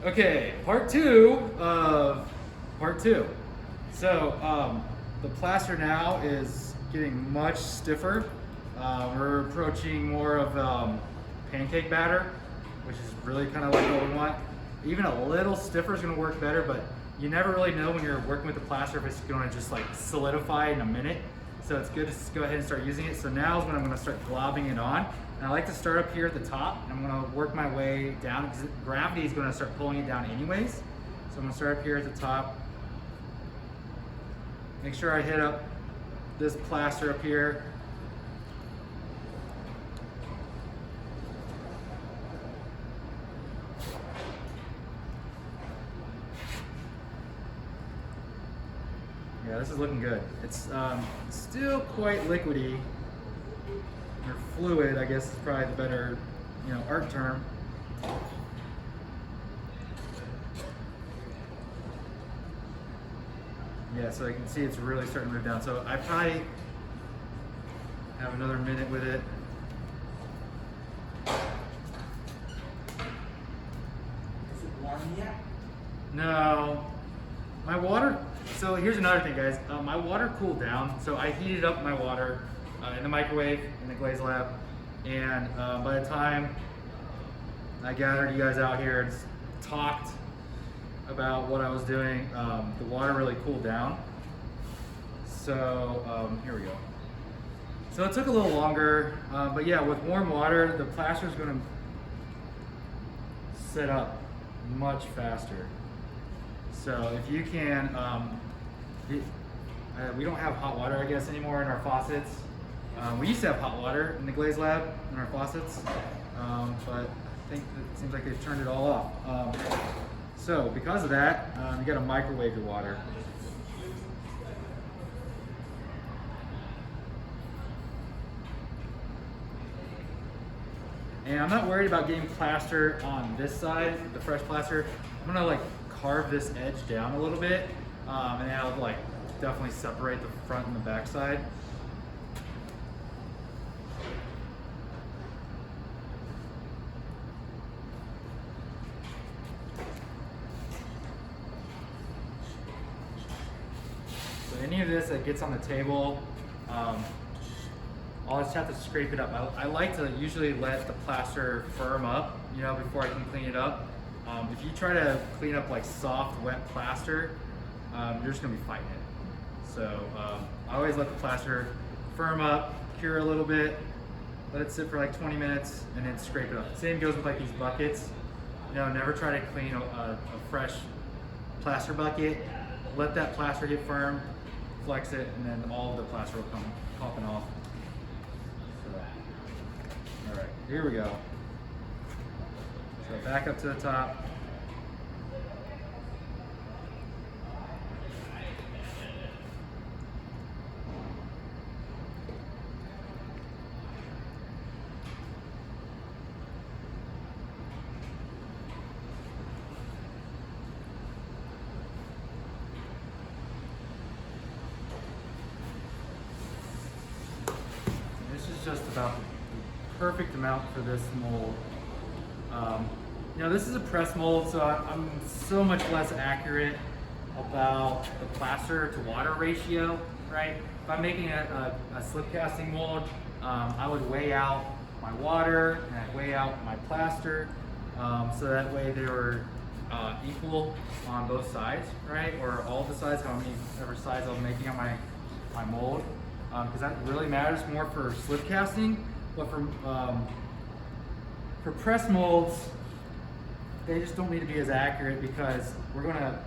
Okay, part two of part two. So the plaster now is getting much stiffer. We're approaching more of pancake batter, which is really kind of like what we want. Even a little stiffer is going to work better, but you never really know when you're working with the plaster if it's going to just like solidify in a minute. So it's good to go ahead and start using it. So now is when I'm going to start globbing it on. And I like to start up here at the top, and I'm going to work my way down because gravity is going to start pulling it down anyways. So I'm going to start up here at the top. Make sure I hit up this plaster up here. Yeah, this is looking good. It's still quite liquidy, or fluid, I guess is probably the better, art term. Yeah, so you can see it's really starting to move down. So I probably have another minute with it. Is it warm yet? No, my water. So here's another thing, guys. My water cooled down, so I heated up my water in the microwave in the Glaze Lab, and by the time I gathered you guys out here and talked about what I was doing, the water really cooled down. So here we go. So it took a little longer, but yeah, with warm water, the plaster is going to set up much faster. So if you can, we don't have hot water, I guess, anymore in our faucets. We used to have hot water in the Glaze Lab in our faucets, but I think it seems like they've turned it all off. So because of that, you got to microwave your water. And I'm not worried about getting plaster on this side, the fresh plaster. I'm gonna like carve this edge down a little bit, and then I'll like definitely separate the front and the back side. So any of this that gets on the table, I'll just have to scrape it up. I like to usually let the plaster firm up, before I can clean it up. If you try to clean up like soft, wet plaster, you're just gonna be fighting it. So I always let the plaster firm up, cure a little bit, let it sit for like 20 minutes, and then scrape it up. Same goes with like these buckets. Never try to clean a fresh plaster bucket. Let that plaster get firm, flex it, and then all of the plaster will come popping off. All right, here we go. So back up to the top. This is just about the perfect amount for this mold. This is a press mold, so I'm so much less accurate about the plaster to water ratio, right? If I'm making a slip casting mold, I would weigh out my water and I'd weigh out my plaster, so that way they were equal on both sides, right? Or all the sides, however sides I'm making on my mold, because that really matters more for slip casting. But for press molds, they just don't need to be as accurate because we're going to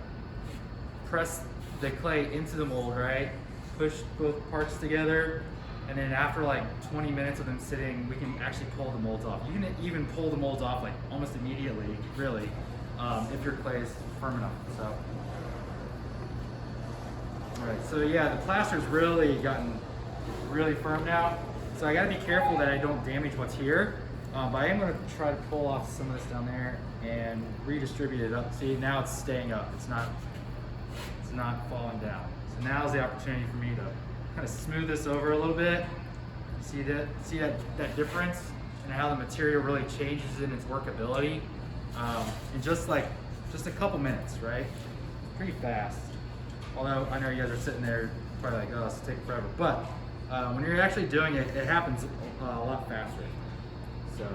press the clay into the mold, right? Push both parts together, and then after like 20 minutes of them sitting, we can actually pull the molds off. You can even pull the molds off like almost immediately, really, if your clay is firm enough. So, all right. So yeah, the plaster's really gotten really firm now. So I got to be careful that I don't damage what's here. But I am going to try to pull off some of this down there and redistribute it up. See, now it's staying up. It's not falling down. So now's the opportunity for me to kind of smooth this over a little bit. See that difference and how the material really changes in its workability. And just like just a couple minutes, right? Pretty fast. Although I know you guys are sitting there probably like, oh, it's taking forever. But when you're actually doing it, it happens a lot faster. So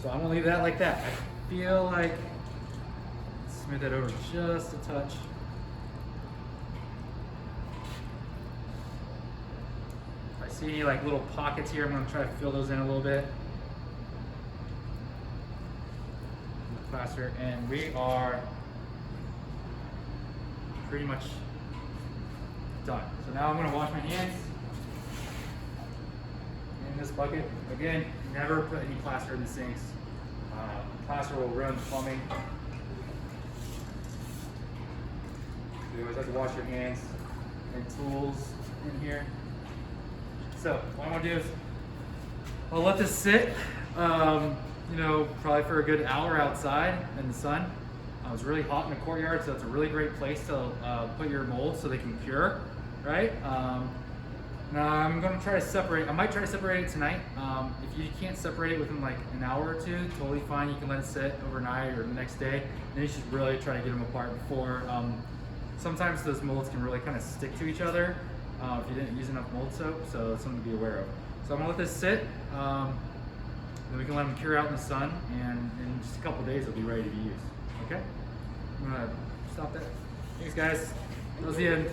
I'm gonna leave that like that. I feel like, smooth that over just a touch. If I see any like little pockets here, I'm gonna try to fill those in a little bit. Plaster, and we are pretty much done. So now I'm gonna wash my hands in this bucket. Again, never put any plaster in the sinks. Plaster will ruin the plumbing. So you always have to wash your hands and tools in here. So what I'm gonna do is I'll let this sit, you know, probably for a good hour outside in the sun. It's really hot in the courtyard, so it's a really great place to put your molds so they can cure, right? Now I'm gonna try to separate. I might try to separate it tonight. If you can't separate it within like an hour or two, totally fine. You can let it sit overnight or the next day. Then you should really try to get them apart before. Sometimes those molds can really kind of stick to each other if you didn't use enough mold soap, so that's something to be aware of. So I'm gonna let this sit. Then we can let them cure out in the sun, and in just a couple days it'll be ready to be used. Okay? I'm gonna stop that. Thanks guys. That was the end.